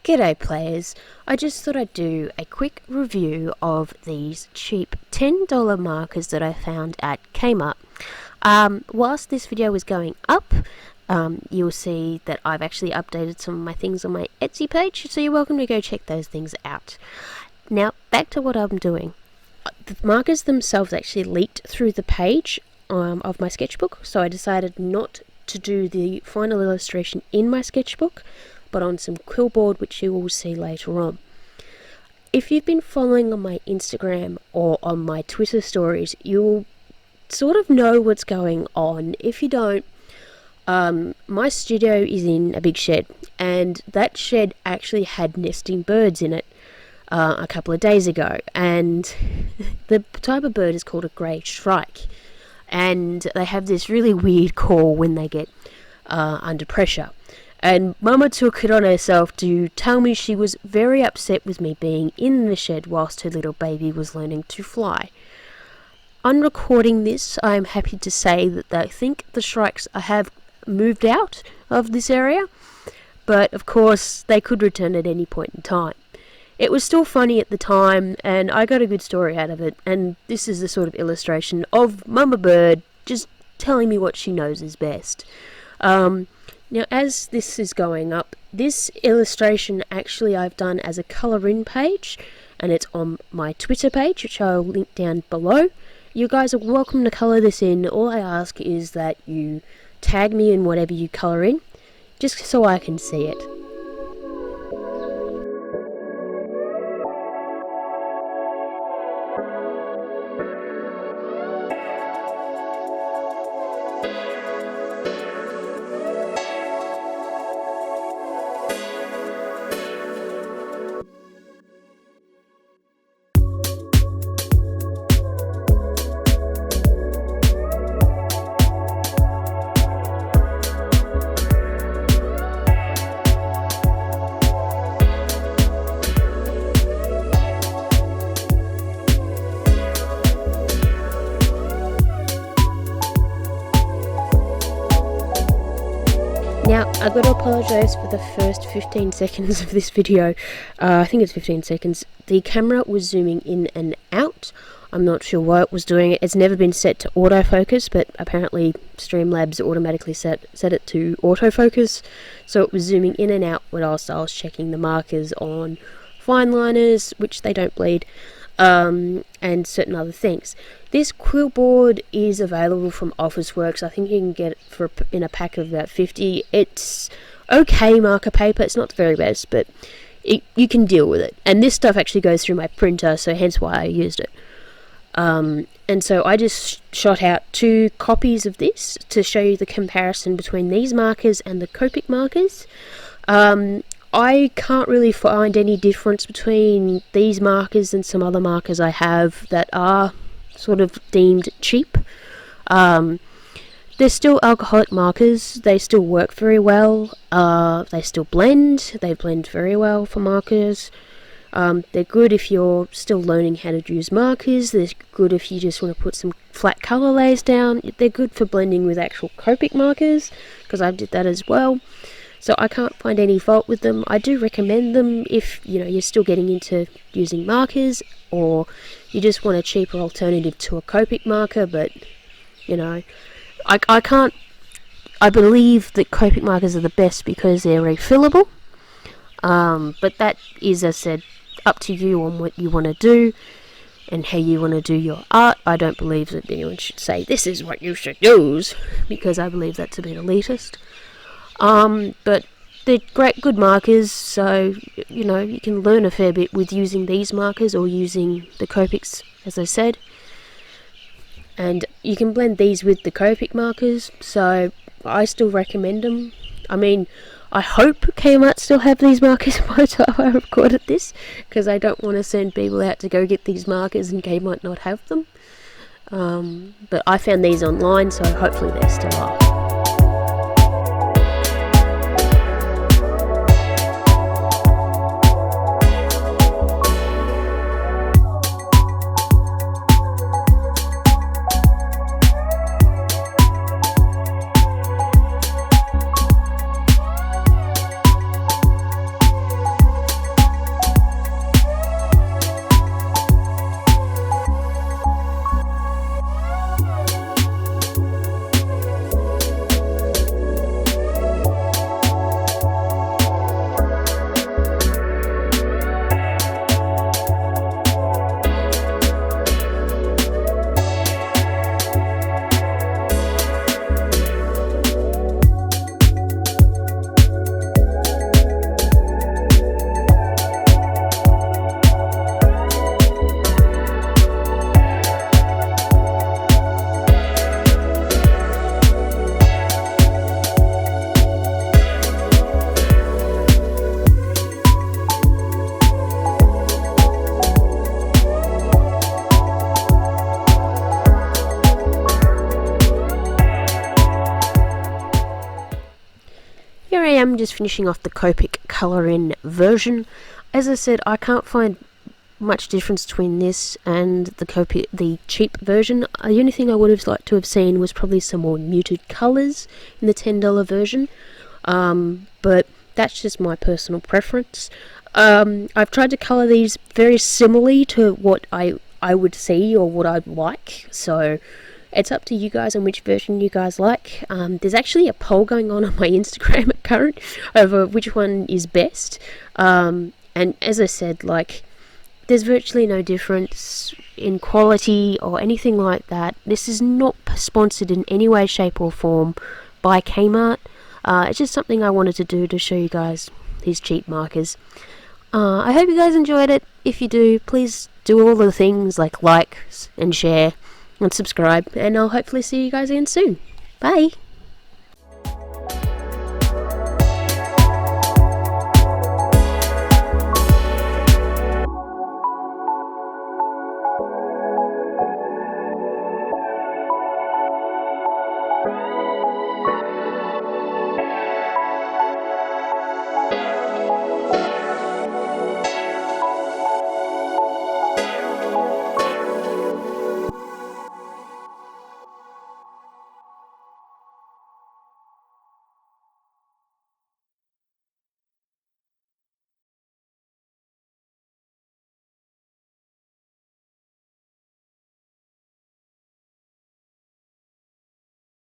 G'day players, I just thought I'd do a quick review of these cheap $10 markers that I found at Kmart. Whilst this video was going up, you'll see that I've actually updated some of my things on my Etsy page, so you're welcome to go check those things out. Now, back to what I'm doing. The markers themselves actually leaked through the page of my sketchbook, so I decided not to do the final illustration in my sketchbook, but on some quill board, which you will see later on. If you've been following on my Instagram or on my Twitter stories, you'll sort of know what's going on. If you don't, my studio is in a big shed, and that shed actually had nesting birds in it a couple of days ago, and the type of bird is called a grey shrike, and they have this really weird call when they get under pressure. And Mumma took it on herself to tell me she was very upset with me being in the shed whilst her little baby was learning to fly. On recording this, I am happy to say that I think the shrikes have moved out of this area, but of course they could return at any point in time. It was still funny at the time, and I got a good story out of it, and this is the sort of illustration of Mumma Bird just telling me what she knows is best. Now, as this is going up, this illustration actually I've done as a colour-in page, and it's on my Twitter page, which I'll link down below. You guys are welcome to colour this in. All I ask is that you tag me in whatever you colour in, just so I can see it. Now, I've got to apologise for the first 15 seconds of this video. I think it's 15 seconds. The camera was zooming in and out. I'm not sure why it was doing it. It's never been set to autofocus, but apparently Streamlabs automatically set it to autofocus. So it was zooming in and out whilst I was checking the markers on fine liners, which they don't bleed, and certain other things. This quill board is available from Officeworks. I think you can get it in a pack of about 50. It's okay marker paper. It's not the very best, but you can deal with it. And this stuff actually goes through my printer, so hence why I used it. And so I just shot out 2 copies of this to show you the comparison between these markers and the Copic markers. I can't really find any difference between these markers and some other markers I have that are sort of deemed cheap. They're still alcoholic markers. They still work very well. They still blend. They blend very well for markers. They're good if you're still learning how to use markers. They're good if you just want to put some flat colour layers down. They're good for blending with actual Copic markers, because I did that as well. So I can't find any fault with them. I do recommend them if you're still getting into using markers, or you just want a cheaper alternative to a Copic marker. But I believe that Copic markers are the best because they're refillable. But that is, as I said, up to you on what you want to do and how you want to do your art. I don't believe that anyone should say this is what you should use, because I believe that's a bit elitist. But they're good markers, so you can learn a fair bit with using these markers or using the Copics, as I said. And you can blend these with the Copic markers, so I still recommend them. I mean, I hope Kmart still have these markers by the time I recorded this, because I don't want to send people out to go get these markers and Kmart not have them. But I found these online, so hopefully they still are. am just finishing off the Copic colour-in version. As I said, I can't find much difference between this and the cheap version. The only thing I would have liked to have seen was probably some more muted colours in the $10 version, but that's just my personal preference. I've tried to colour these very similarly to what I would see or what I'd like, so it's up to you guys on which version you guys like. There's actually a poll going on my Instagram at current over which one is best, and as I said, like, there's virtually no difference in quality or anything like that. This is not sponsored in any way, shape or form by Kmart. It's just something I wanted to do to show you guys these cheap markers. I hope you guys enjoyed it. If you do, please do all the things like and share and subscribe, and I'll hopefully see you guys again soon. Bye!